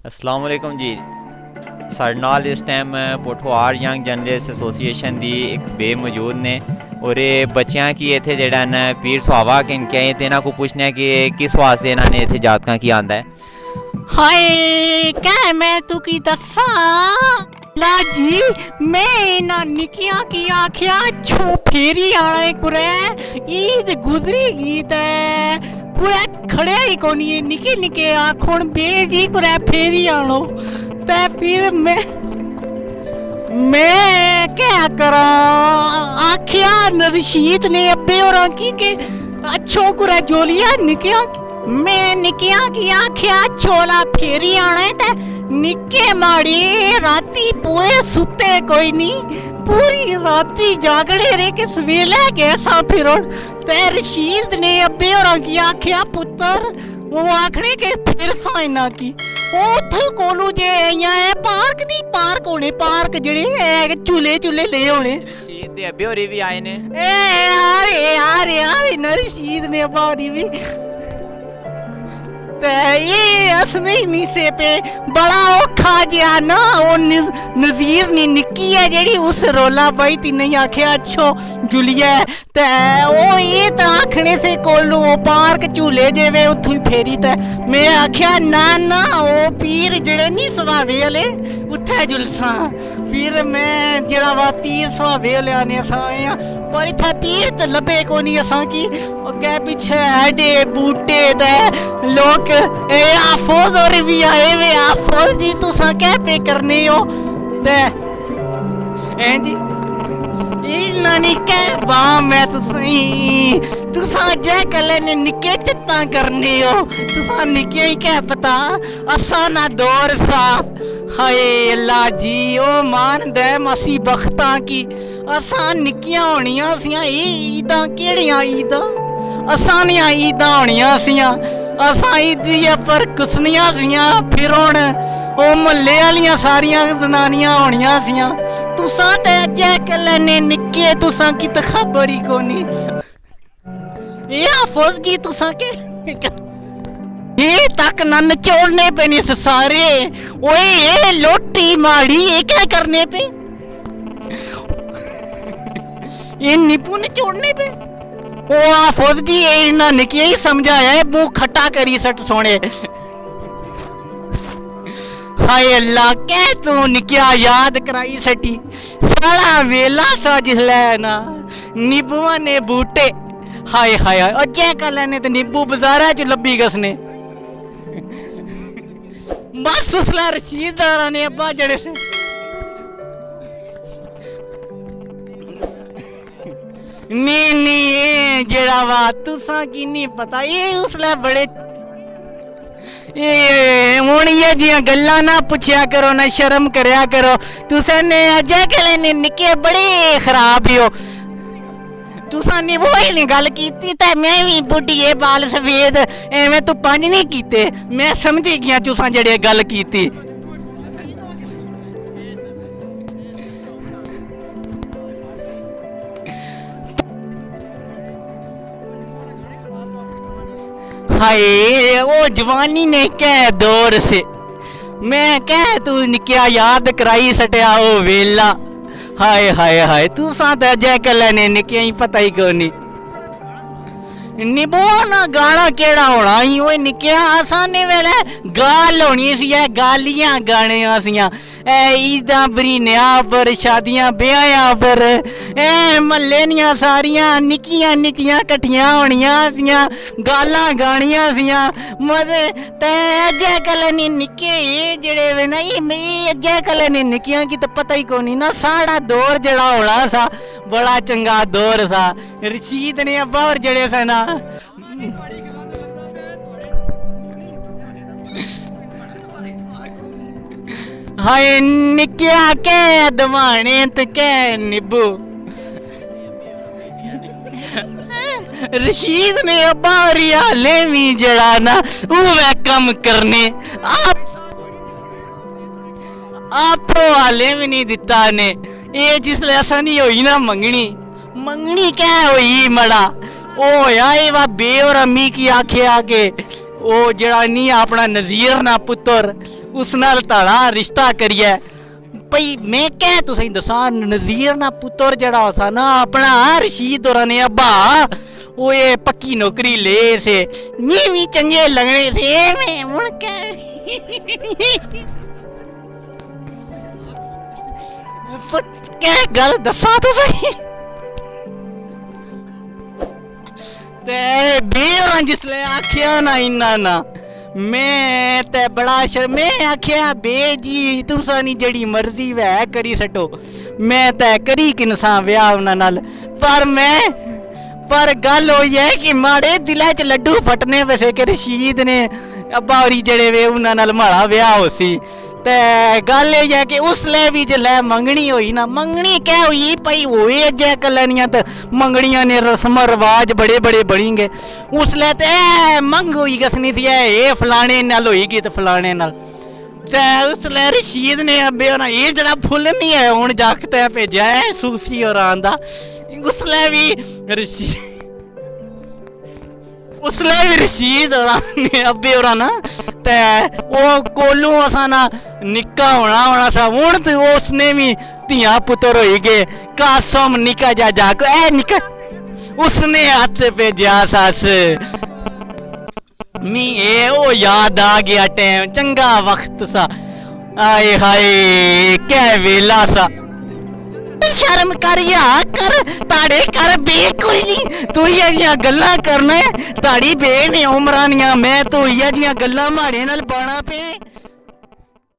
अस्सलाम वालेकुम जी। साढ़े नाल इस time Pothwar young journalist association दी एक बे मौजूद ने और ये बच्चों की इतने जेड़ा न पीर सुहावा कि इनके ते इन्हों को पूछने कि किस वास्ते इन्होंने इतने जातका की आंदा है। हाय क्या मैं तू की दसा ला जी मैं ना निकिया की आख्या छो फेरी आए कुरे ईद गुजरी गीत है कुरे खड़े ही कोनी निके निके आखुन बेजी कुरे फेरी आनो ते फिर मैं क्या करा आख्या नरशीद ने अब्बे और की के अच्छो कुरे जोलिया निकिया मैं निकिया की आख्या छोला फेरी आने ते निके माड़ी राती पूरे सुते कोई नहीं पूरी राती जागड़े रे के सवेले कैसा फिरो ते रशीद ने अब्बे और की आख्या पुत्र वो आखने के फिर साइना की उथे कोलू जे है पार्क नहीं पार्क होने पार्क जड़े चूल्हे चूल्हे ले होने रशीद दे अब्बे होरी भी आए ने अरे नरशीद ने अब्बा होरी भी ये असली नीसे पे बड़ा औखा जिहा ना वो नज़ीर नी निक्की है जेड़ी उस रोला पाई ती नहीं आख्या अच्छो जुलिया ते ओ ये तो आखने से कोलू पार्क झूले जेवे उथू ही फेरी ते मैं आख्या ना ना ओ पीर जड़े नहीं सुहावे वाले उत्थे जुलसा फिर मैं जरा वा पीर सुहावे वाले आने साया पर इत्थे पीर तो लबे को नहीं असा की अगे पीछे एडे बूटे ते लोग ए आफोज और भी आए वे आफोज जी तुसा क्या पे करने हो ते हैं जी इन्ना निके बा मैं तुसा जे कले ने निके चित्ता करने हो तुसा निके ही क्या पता असा ना दौर सा हाय अल्लाह जी ओ मान दे मसी बख्ता की असा निकियां होनियां सियां ईदां केड़ियां ईदां असा नियां ईदां होनियां सियां असा ईदी पर कुसनियां सियां फिर हुण ओ मुहल्ले वालियां सारियां जनानियां होनियां सियां तुसा ते अजे कल्ले ने निके तुसा की तो खबर ही कोनी ये आफोज जी तुसा के ये तक न नचोड़ने पे नहीं सारे ओए ये लोटी माड़ी ये क्या करने पे ये निपू निचोड़ने पे ओ आफोज जी ये ना निके ही समझाया है मुंह खट्टा करी सट सोने हाय अल्लाह कह तू निकिया याद कराई सटी साला वेला सा जिसलै ना नींबुआ ने बूटे हाय हाय अजे कल ने तो नींबू बाजारा च लब्भी गसने बस उसला रशीदारा ने अब्बा जड़े से नी जेड़ा वा तुसा की नहीं पता ये उसले बड़े हुण ये जियां गल्लां ना पुछया करो ना शर्म करया करो तुसा ने अजे कले ने निके बड़े खराब हो तुसा ने वो ही नहीं गल कीती ते मैं भी बुढ़िए बाल सफेद एवें तू पंज नहीं कीते मैं समझी गया तुसा जेड़े गल कीती हाय वो जवानी ने कह दौर से मैं कह तू निकिया याद कराई सटिया ओ वेला हाय हाय हाय तू सा ते अजे कले ने निकिया ही पता ही कोनी निबो ना गाना केड़ा होना ही ओए निकिया आसाने वेले गाल होनी सी है गालियां गाने आसियां ए ईदा बरीनिया पर शादियां ब्याहां पर ए महल्ले दियां सारियां निकियां निकियां कट्ठियां होनियां सियां गालां गानियां सियां मते ते अजे कले नी निके जेड़े वे ना ये अजे कले नी निकियां की तो पता ही कोनी ना साड़ा दौर जेड़ा होना सा बड़ा चंगा दौर सा रशीद ने अब्बा और जड़े थे ना हाय निकिया के दवाने ते के निब्बू रशीद ने अब्बा और हाले भी जड़ा ना वो कम करने आप तो हाले भी नहीं दिता ने ये जिसले असा नहीं होई ना मंगनी क्या होई मड़ा ओ यार वा बे और अम्मी की आखे आके ओ जड़ा नहीं अपना नज़ीर ना पुत्र ਉਸ ਨਾਲ ਤੁਹਾਡਾ ਰਿਸ਼ਤਾ ਕਰੀਏ ਭਈ ਮੈਂ ਕਹਿ ਤੁਸੀਂ ਦੱਸਾਂ ਨਜ਼ੀਰ ਨਾ ਪੁੱਤਰ ਜਿਹੜਾ ਹੋਸਾ ਨਾ ਆਪਣਾ ਰਸ਼ੀਦ ਹੋਰਾਂ ਨੇ ਅੱਬਾ ਉਹ ਇਹ ਪੱਕੀ ਨੌਕਰੀ ਲੈ ਸੇ ਵੀ ਚੰਗੇ ਲੱਗਣੇ ਸੇ ਮੈਂ ਹੁਣ ਕਹਿ ਪੱਕੇ ਗੱਲ ਦੱਸਾਂ ਤੁਸੀਂ ਤੇ ਬੇਰਾਂ ਜਿਸਲੇ ਆਖਿਆ ਨਾ ਇੰਨਾ ਨਾ मैं ते बड़ा मैं आख्या बे जी तुसा नी जड़ी मर्जी वै करी सटो मैं ते करी किनसा ब्याह उन्हां नाल पर गल होई है कि माड़े दिला च लड्डू फटने वैसे कि रशीद ने अब्बा होरी जड़े वे उन्हां नाल माड़ा ब्याह होसी ते गल एह् है कि उसलै भी जिसलै मंगनी होई ना मंगनी क्या होई भाई होए अज्जै कलनियां ते मंगनियां ने रस्म रवाज बड़े बड़े बनी गए उसलै ते मंग होई गसनी थी एह् फलाने नाल होई गई ते फलाने नाल ते उसलै रशीद ने अब्बे होना एह् जेह्ड़ा फुल्ल नहीं है हुण जागत भेजेआ है सूफी होरां दा उसलै भी रशीद उसलै भी रशीद होरां ने अब्बे होरां ना ते ओह् कोलू असां ना निक्का होना सा हुण ते उसने भी धियां पुत्तर होई गए कासम निक्का जा जाक ए निक्का उसने हत्थ भेजा सस मी ओ याद आ गया टाइम चंगा वक्त सा आए हाय क्या वेला सा शर्म कर या कर ताड़े कर बे कोई नहीं तू इया जियां गल्लां करना ताड़ी बे ने उमरां दियां मैं तू इया जियां गल्लां माड़े नाल पाना पे